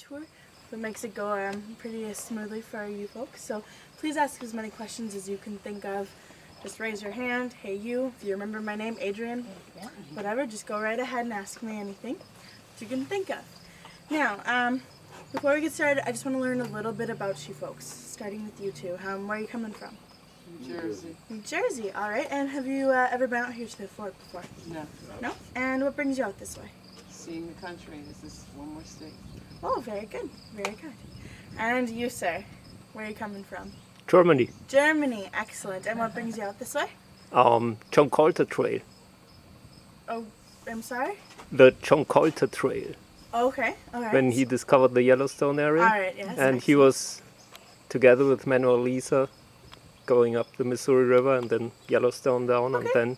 tour. That makes it go pretty smoothly for you folks. So please ask as many questions as you can think of. Just raise your hand. Hey you, if you remember my name, Adrian, whatever, just go right ahead and ask me anything that you can think of. Now, before we get started, I just want to learn a little bit about you folks, starting with you two. Where are you coming from? New Jersey. New Jersey, all right. And have you ever been out here to the fort before? No. No? And what brings you out this way? Seeing the country. This is one more state. Oh, very good, very good. And you, sir, where are you coming from? Germany. Germany, excellent. And what brings you out this way? John Colter Trail. Oh, I'm sorry? The John Colter Trail. Okay, all right. When he discovered the Yellowstone area. All right, yes. And he was together with Manuel Lisa going up the Missouri River and then Yellowstone down. Okay. And then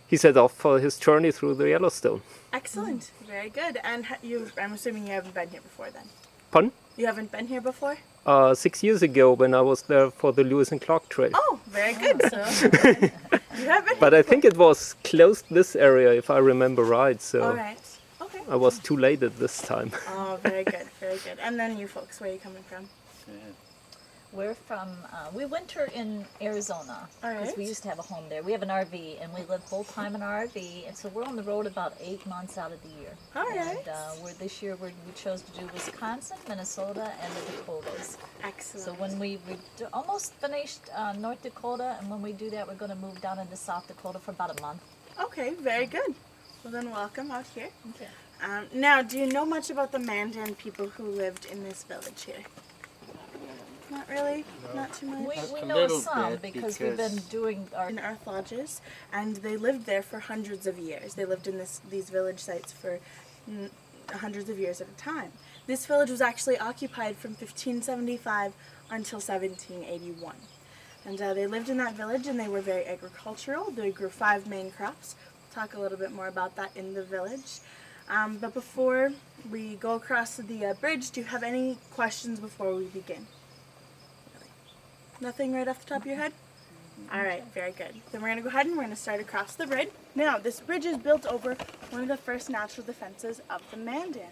he set off for his journey through the Yellowstone. Excellent, very good. And I'm assuming you haven't been here before then? Pardon? You haven't been here before? 6 years ago when I was there for the Lewis and Clark Trail. Oh, very good. So you have been But here I think it was closed this area if I remember right. So all right. Okay. I was too late at this time. Oh, very good, very good. And then you folks, where are you coming from? We're from, we winter in Arizona, All because right. we used to have a home there. We have an RV, and we live full-time in our RV, and so we're on the road about 8 months out of the year. All right. And this year we chose to do Wisconsin, Minnesota, and the Dakotas. Excellent. So when we almost finished North Dakota, and when we do that, we're going to move down into South Dakota for about a month. Okay, very good. Well then, welcome out here. Okay. Now, do you know much about the Mandan people who lived in this village here? Not really? Not too much? We A know little some bit, because we've been doing our In earth lodges, and they lived there for hundreds of years. They lived in these village sites for hundreds of years at a time. This village was actually occupied from 1575 until 1781. And they lived in that village, and they were very agricultural. They grew 5 main crops. We'll talk a little bit more about that in the village. But before we go across the bridge, do you have any questions before we begin? Nothing right off the top of your head? All right, very good. Then we're going to go ahead and we're going to start across the bridge. Now, this bridge is built over one of the first natural defenses of the Mandan.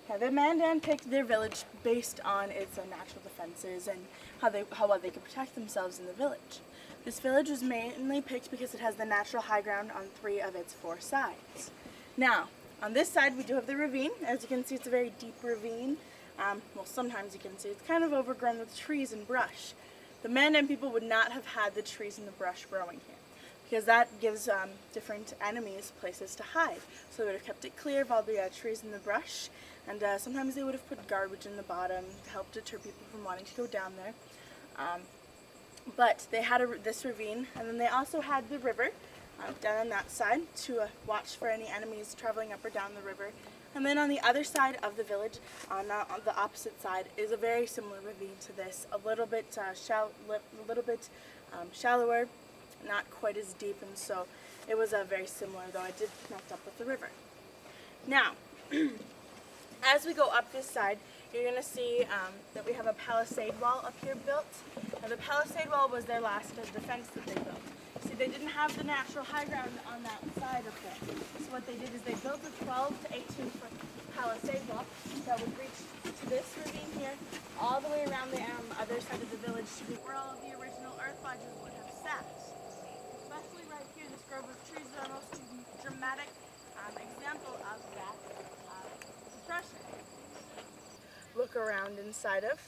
Now, the Mandan picked their village based on its natural defenses and how well they could protect themselves in the village. This village was mainly picked because it has the natural high ground on 3 of its 4 sides. Now, on this side, we do have the ravine. As you can see, it's a very deep ravine. Well, sometimes you can see it's kind of overgrown with trees and brush. The Mandan people would not have had the trees and the brush growing here because that gives different enemies places to hide. So they would have kept it clear of all the trees and the brush, and sometimes they would have put garbage in the bottom to help deter people from wanting to go down there. But they had this ravine, and then they also had the river down on that side to watch for any enemies traveling up or down the river. And then on the other side of the village, on the opposite side, is a very similar ravine to this, a little bit shallower, not quite as deep, and so it was very similar, though it did connect up with the river. Now, as we go up this side, you're going to see that we have a Palisade Wall up here built. Now, the Palisade Wall was their last defense that they built. See, they didn't have the natural high ground on that side of it. So what they did is they built a 12 to 18 foot Palisade Wall that would reach to this ravine here, all the way around the other side of the village to be where all of the original earth lodges would have sat. Especially right here, this grove of trees is our most dramatic example of that depression. Look around inside of.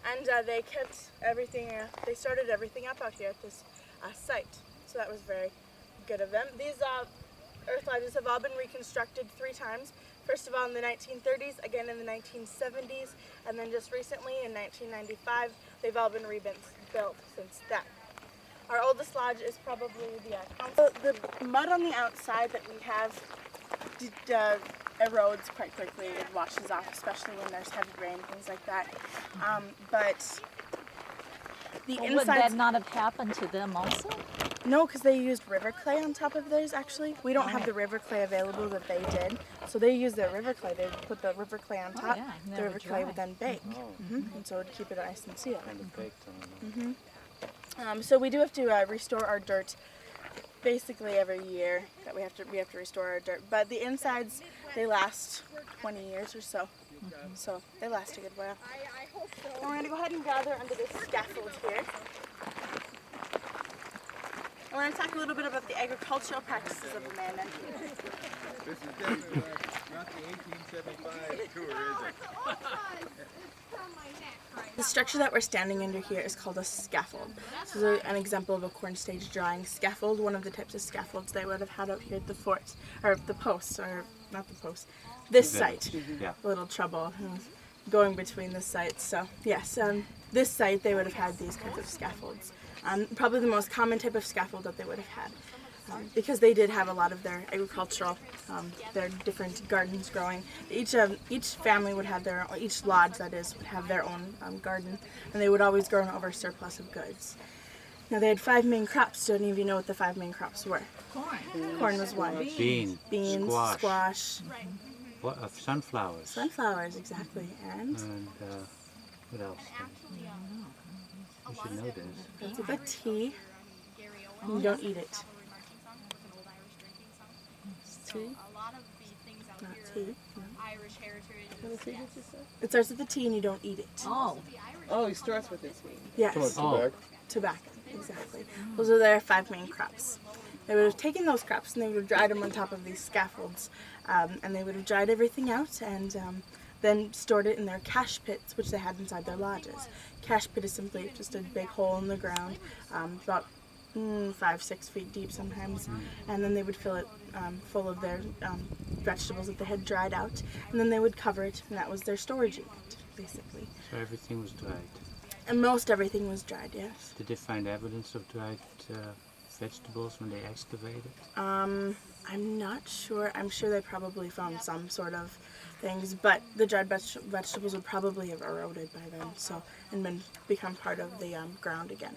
And they kept everything, they started everything up out here at this site. So that was very good of them. These earth lodges have all been reconstructed 3 times. First of all in the 1930s, again in the 1970s, and then just recently in 1995, they've all been rebuilt since then. Our oldest lodge is probably the council. The mud on the outside that we have erodes quite quickly. It washes off, especially when there's heavy rain, things like that. But the inside. Would that not have happened to them also? No, because they used river clay on top of theirs, actually. We don't have the river clay available that they did. So they used their river clay. They would put the river clay on top. Yeah, the river clay would then bake. Oh. And so it would keep it nice and sealed. Kind of baked on. So we do have to restore our dirt basically every year that we have to restore our dirt. But the insides, they last 20 years or so. So they last a good while. And we're going to go ahead and gather under this scaffold here. And we're going to talk a little bit about the agricultural practices of the man and people. This is definitely not the 1875 tour, is it? The structure that we're standing under here is called a scaffold. This is an example of a corn stage drawing scaffold, one of the types of scaffolds they would have had out here at the fort, or the post, or not the post, this site. Yeah. A little trouble going between the sites. So yes, this site they would have had these kinds of scaffolds. Probably the most common type of scaffold that they would have had. Because they did have a lot of their agricultural, their different gardens growing. Each family would have each lodge that is, would have their own garden, and they would always grow an over surplus of goods. Now they had 5 main crops. Do any of you know what the 5 main crops were? Corn was one. Beans, Squash. What, sunflowers. Sunflowers, exactly. And What else? You should know this. that's with a tea. You don't eat it. Tea? Not tea. No. It starts with a T and you don't eat it. Oh, Oh, he starts with his feet. Yes. Oh, Tobacco, exactly. Those are their 5 main crops. They would have taken those crops and they would have dried them on top of these scaffolds, and they would have dried everything out and then stored it in their cache pits, which they had inside their lodges. Cache pit is simply just a big hole in the ground, about 5-6 feet deep sometimes, and then they would fill it full of their vegetables that they had dried out, and then they would cover it, and that was their storage unit, basically. so everything was dried. And most everything was dried, yes. Did they find evidence of dried vegetables when they excavated? I'm not sure. I'm sure they probably found some sort of things, but the dried vegetables would probably have eroded by then, so and become part of the ground again.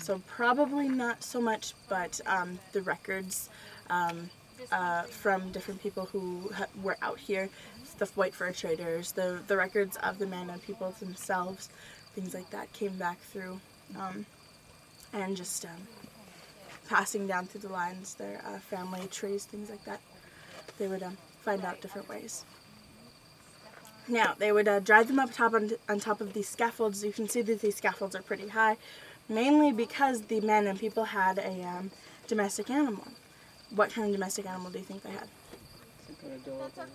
So probably not so much, but the records from different people who were out here, the white fur traders, the records of the Mandan people themselves, things like that came back through, and just passing down through the lines, their family trees, things like that. They would find out different ways. Now, they would drive them up top on top of these scaffolds. You can see that these scaffolds are pretty high, mainly because the men and people had a domestic animal. What kind of domestic animal do you think they had?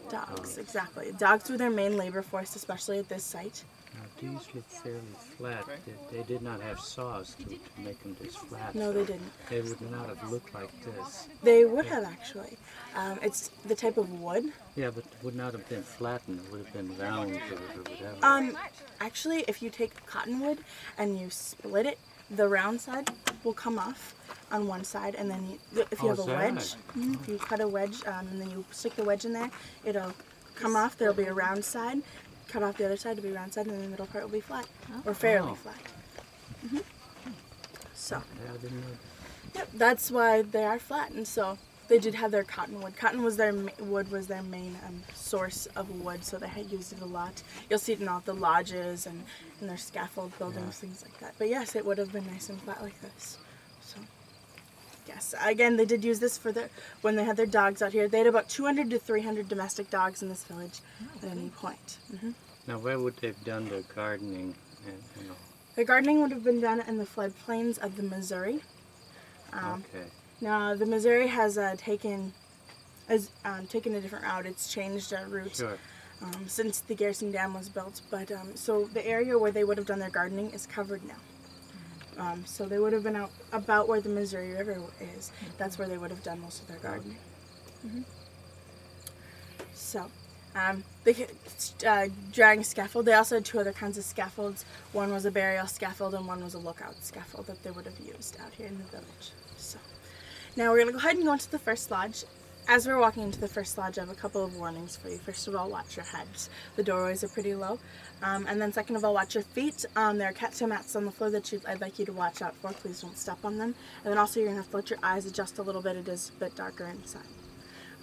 Dogs, exactly. Dogs were their main labor force, especially at this site. Now, these look fairly flat. They did not have saws to make them this flat. No, they didn't. They would not have looked like this. They would have, actually. It's the type of wood. Yeah, but it would not have been flattened. It would have been round or whatever. Actually, if you take cottonwood and you split it, the round side will come off on one side, and then if you have a wedge, if you cut a wedge and then you stick the wedge in there, it'll come off. There'll be a round side. Cut off the other side to be round side, and then the middle part will be flat, or fairly flat. So, Yeah, I didn't know. yep, that's why they are flat, and so they did have their cottonwood. Cotton was their wood was their main source of wood, so they had used it a lot. You'll see it in all the lodges and in their scaffold buildings, things like that. But yes, it would have been nice and flat like this. So, yes, again, they did use this for when they had their dogs out here. They had about 200 to 300 domestic dogs in this village at any point. Now, where would they have done their gardening and all? Their gardening would have been done in the floodplains of the Missouri. Okay. Now, the Missouri has taken a different route. It's changed route Sure. since the Garrison Dam was built. But so the area where they would have done their gardening is covered now. So they would have been out about where the Missouri River is. That's where they would have done most of their gardening. So, drying a scaffold. They also had 2 other kinds of scaffolds. One was a burial scaffold and one was a lookout scaffold that they would have used out here in the village. So, now we're going to go ahead and go into the first lodge. As we're walking into the first lodge, I have a couple of warnings for you. First of all, watch your heads. The doorways are pretty low. And then second of all, watch your feet. There are catso mats on the floor that I'd like you to watch out for. Please don't step on them. And then also you're going to have to let your eyes adjust a little bit. It is a bit darker inside.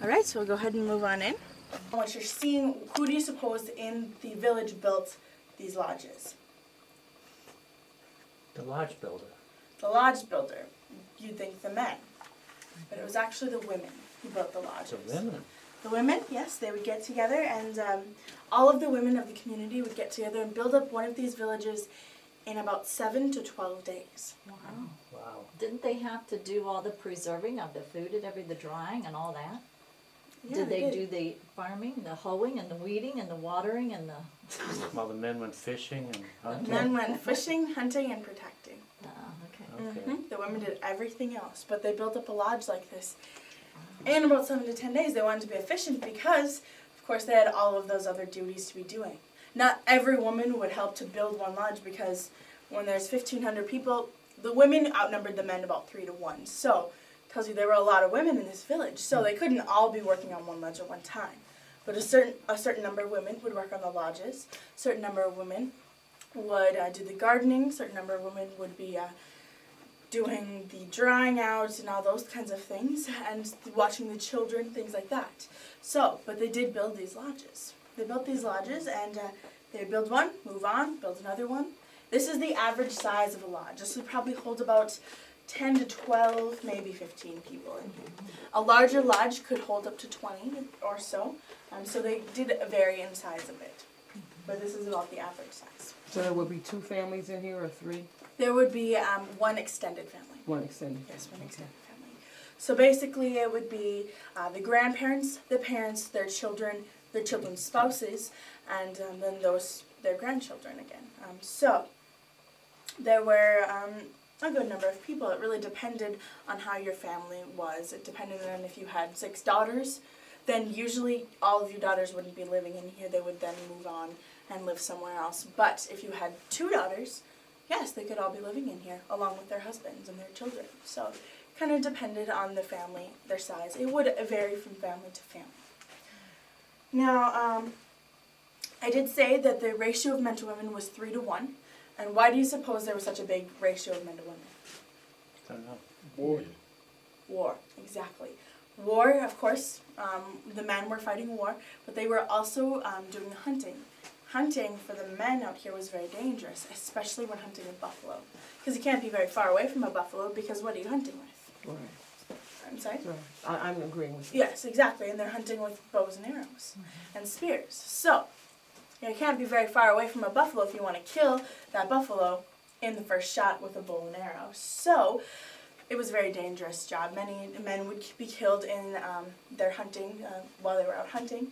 Alright, so we'll go ahead and move on in. What you're seeing, who do you suppose in the village built these lodges? The lodge builder. The lodge builder. You'd think the men. but it was actually the women who built the lodges. The women. The women, yes, they would get together, and all of the women of the community would get together and build up one of these villages in about 7 to 12 days. Wow. Wow. Didn't they have to do all the preserving of the food and the drying and all that? Yeah, Did they do the farming, the hoeing and the weeding and the watering and the? While the men went fishing and hunting. Men went fishing, hunting, and protecting. Okay. Okay. The women did everything else, but they built up a lodge like this. In about 7 to 10 days, they wanted to be efficient because, of course, they had all of those other duties to be doing. Not every woman would help to build one lodge because when there's 1,500 people, the women outnumbered the men about 3 to 1. So, it tells you there were a lot of women in this village. So they couldn't all be working on one lodge at one time. But a certain number of women would work on the lodges. A certain number of women would do the gardening. A certain number of women would be doing the drying out and all those kinds of things, and watching the children, things like that. So, but they did build these lodges. They built these lodges, and they would build one, move on, build another one. This is the average size of a lodge. This would probably hold about 10 to 12, maybe 15 people in here. A larger lodge could hold up to 20 or so, so they did vary in size a bit. But this is about the average size. So there would be 2 families in here or 3? There would be one extended family. One extended. Yes, one extended family. So basically it would be the grandparents, the parents, their children's spouses, and then their grandchildren again. So there were a good number of people. It really depended on how your family was. It depended on if you had 6 daughters, then usually all of your daughters wouldn't be living in here. They would then move on and live somewhere else. But if you had 2 daughters, yes, they could all be living in here along with their husbands and their children. So it kind of depended on the family, their size. It would vary from family to family. Now, I did say that the ratio of men to women was 3 to 1. And why do you suppose there was such a big ratio of men to women? I don't know. Boy. War, exactly. War, of course, the men were fighting war, but they were also doing the hunting. Hunting for the men out here was very dangerous, especially when hunting a buffalo. Because you can't be very far away from a buffalo, because what are you hunting with? Right. I'm sorry? Right. I'm agreeing with you. Yes, exactly, and they're hunting with bows and arrows and spears. So, you can't be very far away from a buffalo if you want to kill that buffalo in the first shot with a bow and arrow. So, it was a very dangerous job. Many men would be killed in their hunting while they were out hunting.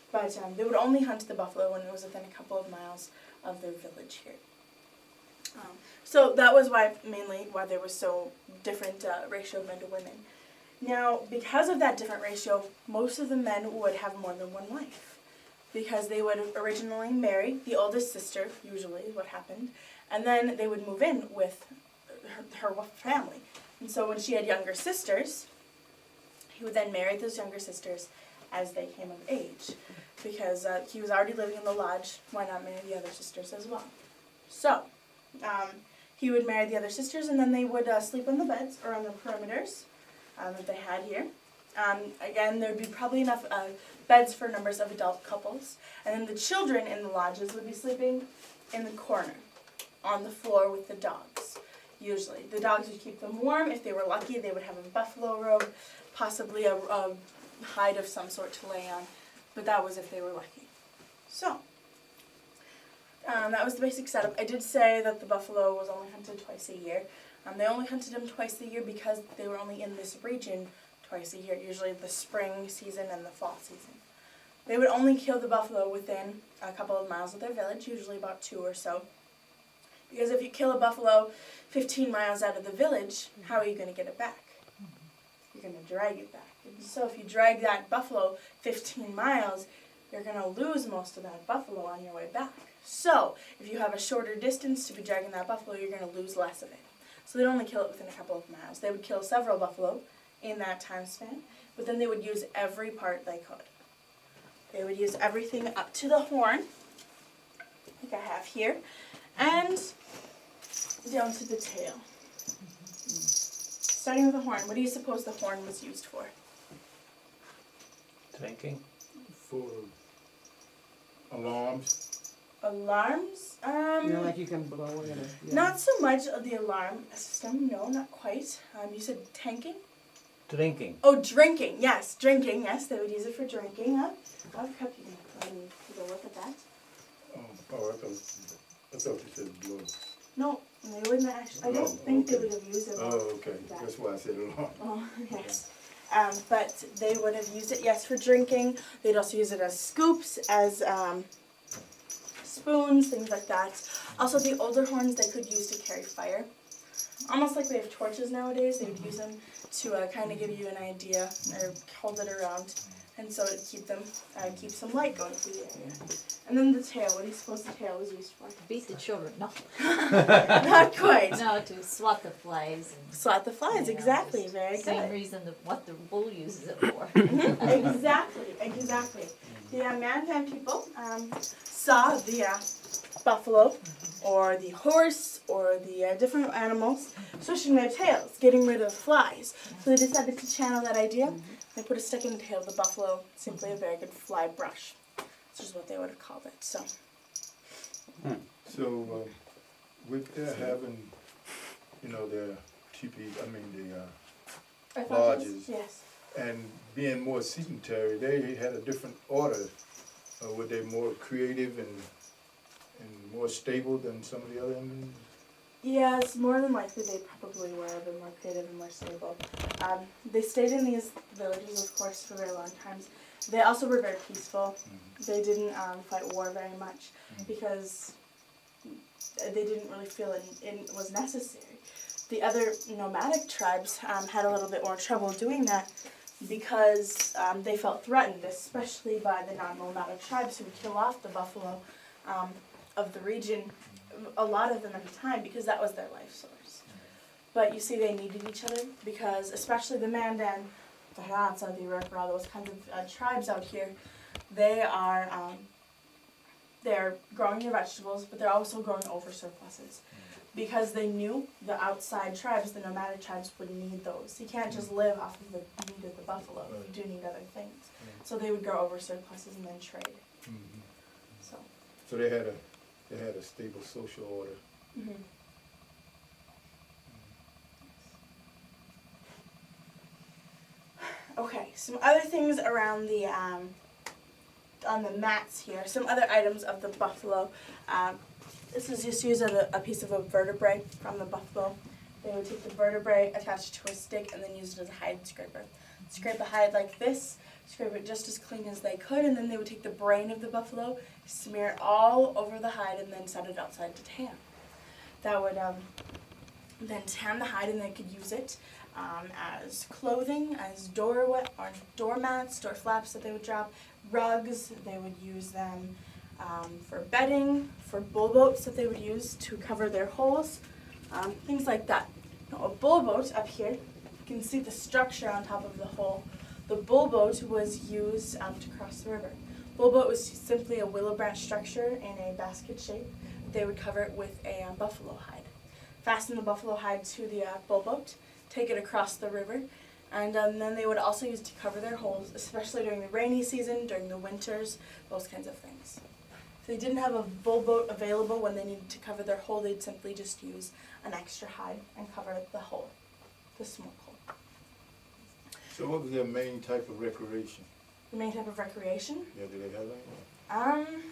But they would only hunt the buffalo when it was within a couple of miles of their village here. So that was mainly why there was so different ratio of men to women. Now, because of that different ratio, most of the men would have more than one wife. Because they would originally marry the oldest sister, usually is what happened, and then they would move in with her family. And so when she had younger sisters, he would then marry those younger sisters as they came of age. Because he was already living in the lodge, why not marry the other sisters as well? So, he would marry the other sisters, and then they would sleep on the beds or on the perimeters that they had here. Again, there would be probably enough beds for numbers of adult couples. And then the children in the lodges would be sleeping in the corner, on the floor with the dogs, usually. The dogs would keep them warm. If they were lucky, they would have a buffalo robe, possibly a hide of some sort to lay on. But that was if they were lucky. So, that was the basic setup. I did say that the buffalo was only hunted twice a year. They only hunted them twice a year because they were only in this region twice a year, usually the spring season and the fall season. They would only kill the buffalo within a couple of miles of their village, usually about 2 or so. Because if you kill a buffalo 15 miles out of the village, how are you going to get it back? You're going to drag it back. And so if you drag that buffalo 15 miles, you're going to lose most of that buffalo on your way back. So if you have a shorter distance to be dragging that buffalo, you're going to lose less of it. So they'd only kill it within a couple of miles. They would kill several buffalo in that time span, but then they would use every part they could. They would use everything up to the horn, like I have here, and down to the tail. Starting with the horn, what do you suppose the horn was used for? Drinking? For alarms. Alarms? You know, like you can blow it. Or, yeah. Not so much of the alarm system, no, not quite. You said tanking? Drinking. Oh, drinking. Yes, drinking. Yes, they would use it for drinking. I'll cup you. Let me take a look at that. Oh, I thought you said blow. No, they wouldn't actually. I don't think they would have used it. Oh, okay. That. That's why I said it wrong. Oh, yes. But they would have used it, yes, for drinking. They'd also use it as scoops, as spoons, things like that. Also, the older horns they could use to carry fire. Almost like we have torches nowadays, they would use them to kind of give you an idea or hold it around. And so it'd keep some light going through the area. And then the tail, what do you suppose the tail was used for? Beat the children. No. Not quite. No, to swat the flies. And, Swat the flies, you know, exactly, just very Same good. reason what the bull uses it for. Exactly. The Mandan people saw the buffalo or the horse or the different animals swishing their tails, getting rid of flies. So they decided to channel that idea. They put a stick in the tail of the buffalo, simply a very good fly brush, which is what they would have called it. So, So, with their having, their teepees, I thought Lodges. yes. and being more sedentary, they had a different order. Were they more creative and more stable than some of the other Indians? Yes, more than likely they probably were a bit more creative and more stable. They stayed in these villages, of course, for very long times. They also were very peaceful. They didn't fight war very much because they didn't really feel it was necessary. The other nomadic tribes had a little bit more trouble doing that because they felt threatened, especially by the non-nomadic tribes who would kill off the buffalo of the region, a lot of them at a time, because that was their life source. But you see, they needed each other because, especially the Mandan, the Harats, the Iroquois, all those kinds of tribes out here, they're growing their vegetables, but they're also growing over surpluses. Because they knew the outside tribes, the nomadic tribes, would need those. You can't just live off of the meat of the buffalo. You do need other things. So they would grow over surpluses and then trade. So. So they had a stable social order. Mm-hmm. Okay, some other things around the on the mats here. Some other items of the buffalo. This is just used as a piece of a vertebrae from the buffalo. They would take the vertebrae, attach it to a stick, and then use it as a hide scraper. Scrape the hide like this, scrape it just as clean as they could, and then they would take the brain of the buffalo, smear it all over the hide, and then set it outside to tan. That would then tan the hide, and they could use it as clothing, as doormats, door flaps that they would drop, rugs. They would use them for bedding, for bull boats that they would use to cover their holes, things like that. Now, a bull boat up here, you can see the structure on top of the hole. The bull boat was used to cross the river. Bull boat was simply a willow branch structure in a basket shape. They would cover it with a buffalo hide. Fasten the buffalo hide to the bull boat, take it across the river, and then they would also use it to cover their holes, especially during the rainy season, during the winters, those kinds of things. If they didn't have a bull boat available when they needed to cover their hole, they'd simply just use an extra hide and cover the hole, the smoke hole. So what was their main type of recreation? The main type of recreation? Yeah, did they have any?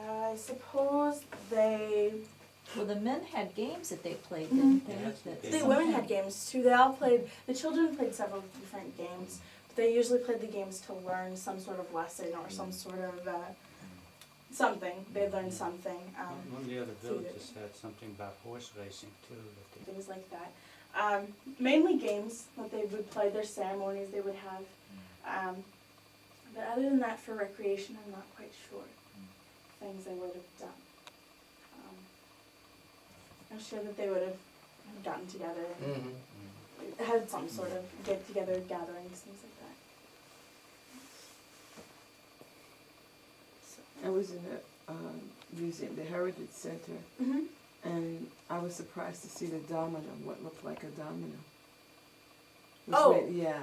I suppose they... Well, the men had games that they played, didn't they? That The some women kind had games too. They all played, the children played several different games. But they usually played the games to learn some sort of lesson or some sort of something. They learned something. One of the other villages had something about horse racing too. That Things like that. Mainly games that they would play, their ceremonies they would have. But other than that, for recreation, I'm not quite sure. Things they would have done. I'm sure that they would have gotten together and had some sort of get-together gatherings, things like that. So. I was in the museum, the Heritage Center, and I was surprised to see the domino, what looked like a domino. It was Oh. made- yeah,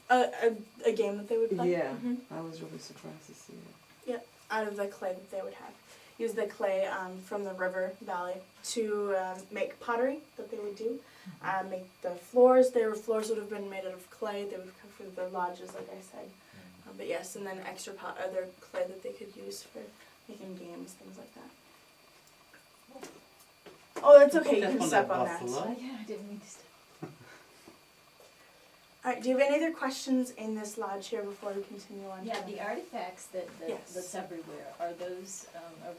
out of A game that they would a, play? yeah. Mhm. I was really surprised to see it. Yep, out of the clay that they would have. use the clay from the river valley to make pottery that they would do. Make the floors. Their floors would have been made out of clay. They would have come from the lodges, like I said. But yes, and then extra other clay that they could use for making games, things like that. Oh, that's okay. You can step on that. Oh, yeah, I didn't mean to step. All right. Do you have any other questions in this lodge here before we continue on? Yeah, to the artifacts Yes. that's everywhere, are those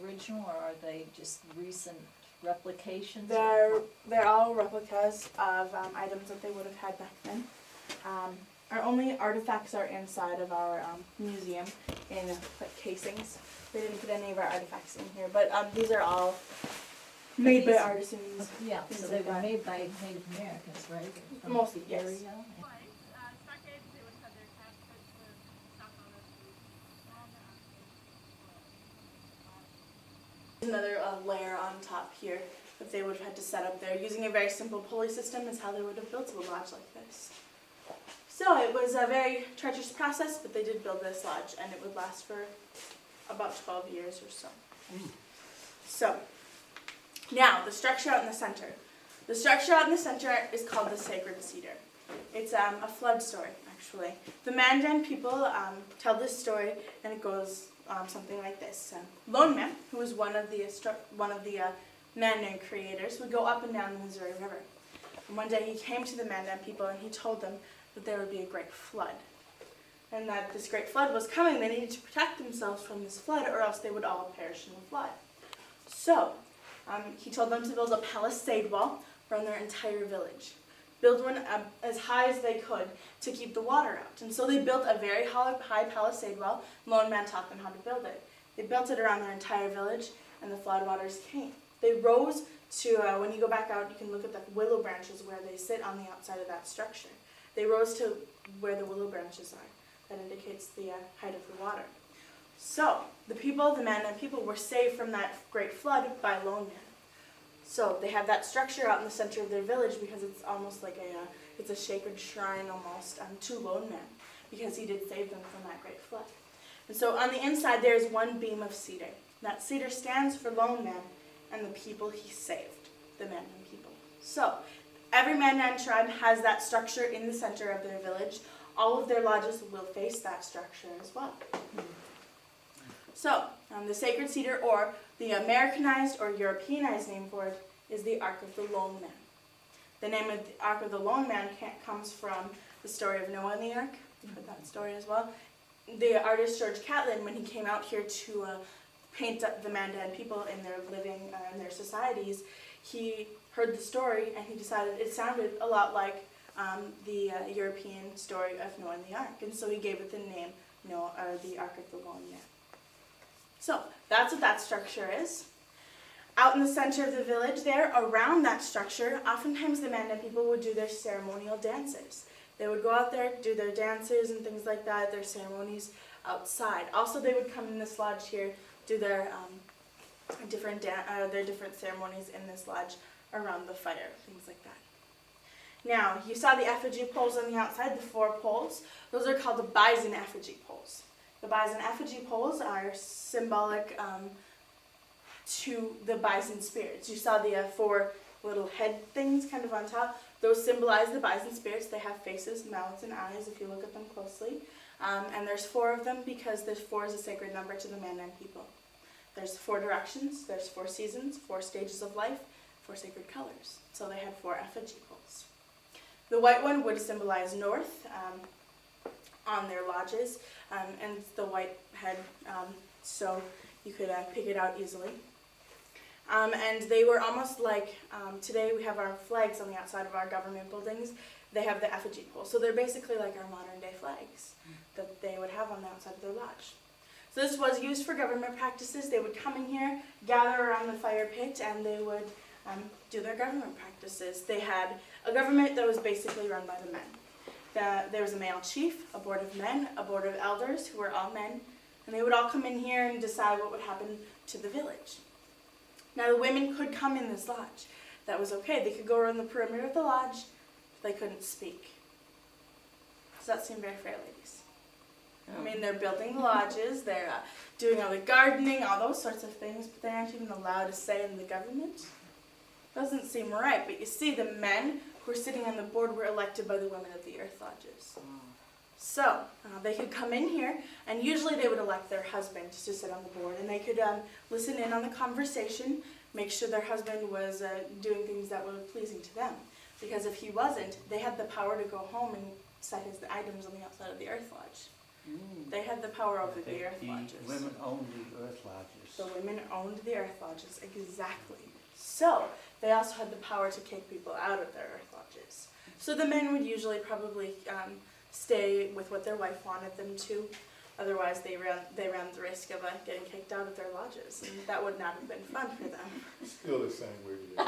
original or are they just recent replications? They're all replicas of items that they would have had back then. Our only artifacts are inside of our museum in like casings. We didn't put any of our artifacts in here, but these are all made by artisans. Yeah, things so like they were that. made by Native Americans, right? From Mostly, the yes. area. Another layer on top here that they would have had to set up there. Using a very simple pulley system is how they would have built a lodge like this. So it was a very treacherous process, but they did build this lodge, and it would last for about 12 years or so. So, now the structure out in the center. The structure out in the center is called the Sacred Cedar. It's a flood story, actually. The Mandan people tell this story, and it goes something like this. Lone Man, who was one of the Mandan creators, would go up and down the Missouri River. And one day he came to the Mandan people and he told them that there would be a great flood. And that this great flood was coming. They needed to protect themselves from this flood or else they would all perish in the flood. So he told them to build a Palisade Wall around their entire village. Build one as high as they could to keep the water out. And so they built a very high Palisade Wall. Lone Man taught them how to build it. They built it around their entire village, and the floodwaters came. They rose to, when you go back out, you can look at the willow branches where they sit on the outside of that structure. They rose to where the willow branches are. That indicates the height of the water. So, the Mandan people, were saved from that great flood by Lone Man. So they have that structure out in the center of their village because it's almost like it's a sacred shrine almost to Lone Man because he did save them from that great flood. And so on the inside there is one beam of cedar. That cedar stands for Lone Man and the people he saved, the Mandan people. So every Mandan tribe has that structure in the center of their village. All of their lodges will face that structure as well. So, the Sacred Cedar, or the Americanized or Europeanized name for it, is the Ark of the Lone Man. The name of the Ark of the Lone Man comes from the story of Noah and the Ark. You've heard that story as well. The artist George Catlin, when he came out here to paint the Mandan people in their living, in their societies, he heard the story and he decided it sounded a lot like the European story of Noah and the Ark. And so he gave it the name Noah, or the Ark of the Lone Man. So that's what that structure is. Out in the center of the village there, around that structure, oftentimes the Mandan people would do their ceremonial dances. They would go out there, do their dances and things like that, their ceremonies outside. Also, they would come in this lodge here, do their different ceremonies in this lodge around the fire, things like that. Now, you saw the effigy poles on the outside, the 4 poles. Those are called the bison effigy poles. The bison effigy poles are symbolic to the bison spirits. You saw the 4 little head things kind of on top. Those symbolize the bison spirits. They have faces, mouths, and eyes if you look at them closely. And there's 4 of them because 4 is a sacred number to the Mandan people. There's 4 directions, there's 4 seasons, 4 stages of life, 4 sacred colors. So they had 4 effigy poles. The white one would symbolize north on their lodges, and the white head, so you could pick it out easily. And they were almost like, today we have our flags on the outside of our government buildings. They have the effigy pole. So they're basically like our modern day flags that they would have on the outside of their lodge. So this was used for government practices. They would come in here, gather around the fire pit, and they would do their government practices. They had a government that was basically run by the men. There was a male chief, a board of men, a board of elders who were all men, and they would all come in here and decide what would happen to the village. Now the women could come in this lodge. That was okay. They could go around the perimeter of the lodge, but they couldn't speak. Does that seem very fair, ladies? I mean, they're building the lodges, they're doing all the gardening, all those sorts of things, but they aren't even allowed a say in the government. Doesn't seem right, but you see, the men who were sitting on the board were elected by the women of the Earth Lodges. So, they could come in here, and usually they would elect their husband to sit on the board, and they could listen in on the conversation, make sure their husband was doing things that were pleasing to them. Because if he wasn't, they had the power to go home and set his items on the outside of the Earth Lodge. They had the power over the Earth Lodges. The women owned the Earth Lodges. The women owned the Earth Lodges, exactly. So, they also had the power to kick people out of their Earth Lodges. So the men would usually probably stay with what their wife wanted them to. Otherwise, they ran the risk of getting kicked out of their lodges, and that would not have been fun for them. Still the same way today.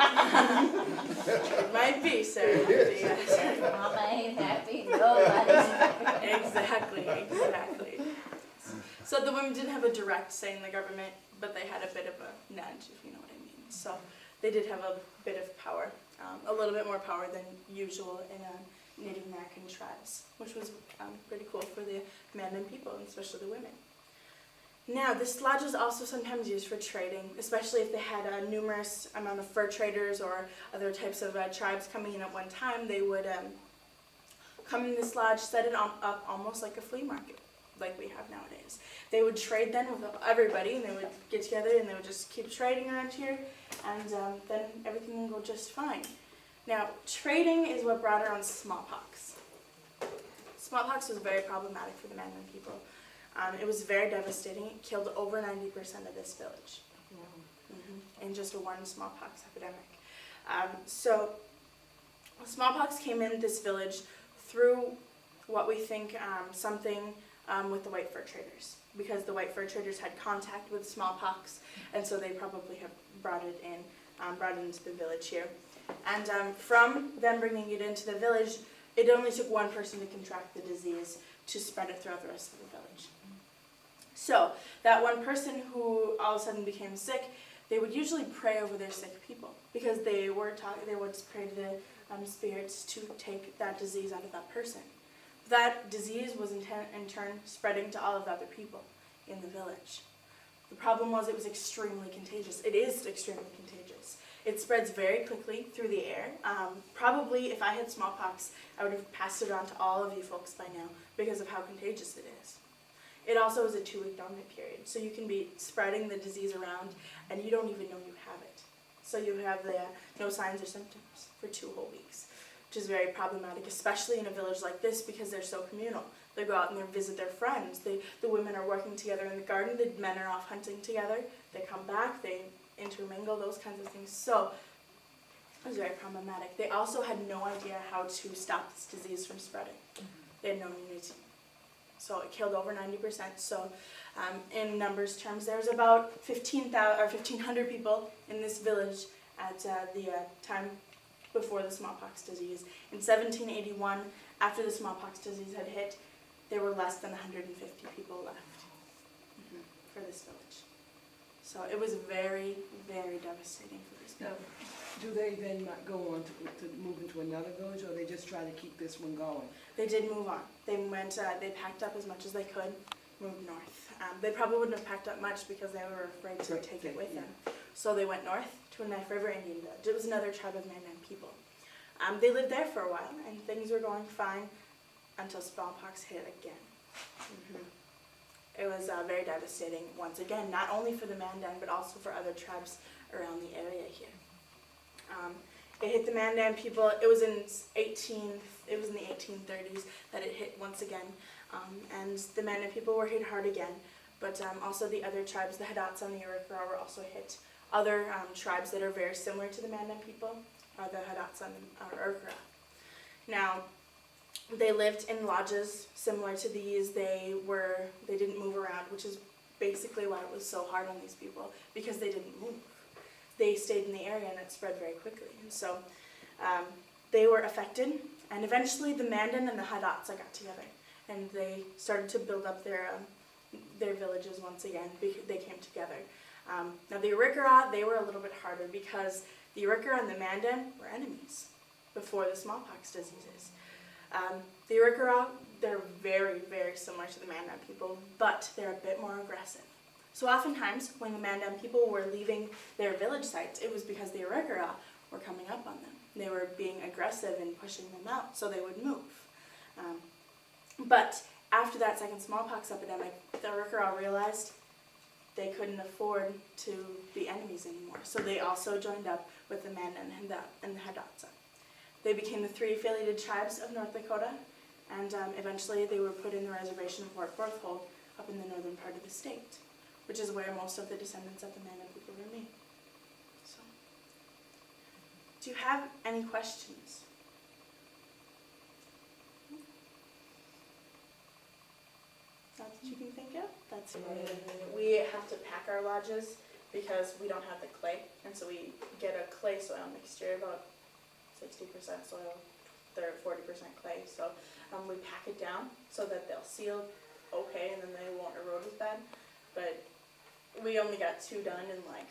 It might be, sir. It might be, yes. Mama ain't happy, nobody's happy. Exactly. So the women didn't have a direct say in the government, but they had a bit of a nudge, if you know what I mean. So they did have a bit of power, a little bit more power than usual in Native American tribes, which was pretty cool for the men and people, and especially the women. Now, this lodge was also sometimes used for trading, especially if they had a numerous amount of fur traders or other types of tribes coming in at one time. They would come in this lodge, set it up almost like a flea market, like we have nowadays. They would trade then with everybody, and they would get together and they would just keep trading around here, and then everything would go just fine. Now, trading is what brought around smallpox. Smallpox was very problematic for the Mandan people. It was very devastating. It killed over 90% of this village in just one smallpox epidemic. So, smallpox came in this village through what we think something with the white fur traders, because the white fur traders had contact with smallpox, and so they probably have brought it into the village here. And from them bringing it into the village, it only took one person to contract the disease to spread it throughout the rest of the village. So that one person who all of a sudden became sick, they would usually pray over their sick people, because they would pray to the spirits to take that disease out of that person. That disease was in turn spreading to all of the other people in the village. The problem was it was extremely contagious. It is extremely contagious. It spreads very quickly through the air. Probably if I had smallpox, I would have passed it on to all of you folks by now because of how contagious it is. It also is a 2-week dormant period, so you can be spreading the disease around and you don't even know you have it. So you have no signs or symptoms for 2 whole weeks, which is very problematic, especially in a village like this because they're so communal. They go out and they visit their friends. The women are working together in the garden. The men are off hunting together. They come back. They intermingle, those kinds of things. So it was very problematic. They also had no idea how to stop this disease from spreading. They had no immunity. So it killed over 90%. So in numbers terms, there's about 1,500 people in this village at the time before the smallpox disease. In 1781, after the smallpox disease had hit, there were less than 150 people left for this village. So it was very, very devastating for this Now, village. do they then not go on to move into another village, or they just try to keep this one going? They did move on. They went. They packed up as much as they could, moved north. They probably wouldn't have packed up much because they were afraid to take it with them. So they went north to a Knife River Indian village. It was another tribe of Mandan people. They lived there for a while, and things were going fine until smallpox hit again. It was very devastating once again, not only for the Mandan but also for other tribes around the area here. It hit the Mandan people. It was in the 1830s that it hit once again, and the Mandan people were hit hard again. But also the other tribes, the Hadats and the Arikara, were also hit. Other tribes that are very similar to the Mandan people are the Hadats and the Arikara. Now, they lived in lodges similar to these. They didn't move around, which is basically why it was so hard on these people, because they didn't move. They stayed in the area and it spread very quickly. And so they were affected, and eventually the Mandan and the Hadats got together and they started to build up their villages once again. They came together. Now the Arikara, they were a little bit harder because the Arikara and the Mandan were enemies before the smallpox diseases. The Arikara, they're very, very similar to the Mandan people, but they're a bit more aggressive. So oftentimes, when the Mandan people were leaving their village sites, it was because the Arikara were coming up on them. They were being aggressive and pushing them out, so they would move. But after that second smallpox epidemic, the Arikara realized they couldn't afford to be enemies anymore. So they also joined up with the Mandan and the Hidatsa. They became the 3 affiliated tribes of North Dakota, and eventually they were put in the reservation of Fort Berthold up in the northern part of the state, which is where most of the descendants of the Mandan people remain. So, do you have any questions? Not that you can think of? That's we have to pack our lodges because we don't have the clay, and so we get a clay soil mixture, about 60% soil, 40% clay. So we pack it down so that they'll seal okay, and then they won't erode as bad. But we only got 2 done in like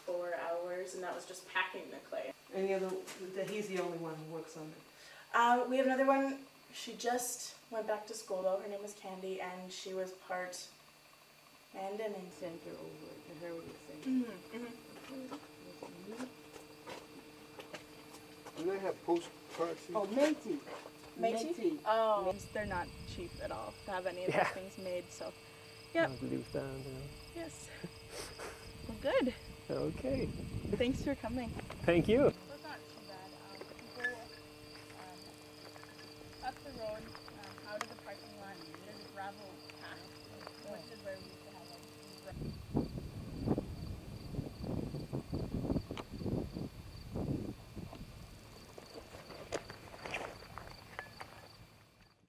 4 hours, and that was just packing the clay. Any other, he's the only one who works on it. We have another one. She just went back to school though. Her name was Candy, and she was part Mandan and Center over at the Heritage Center. Do they have postcards? Oh, Métis. Métis? Oh, they're not cheap at all to have any of those things made. So, yep. Yes. Well, good. Okay. Thanks for coming. Thank you. It was not too bad. We go up the road, out of the parking lot. There's a gravel path, which is where we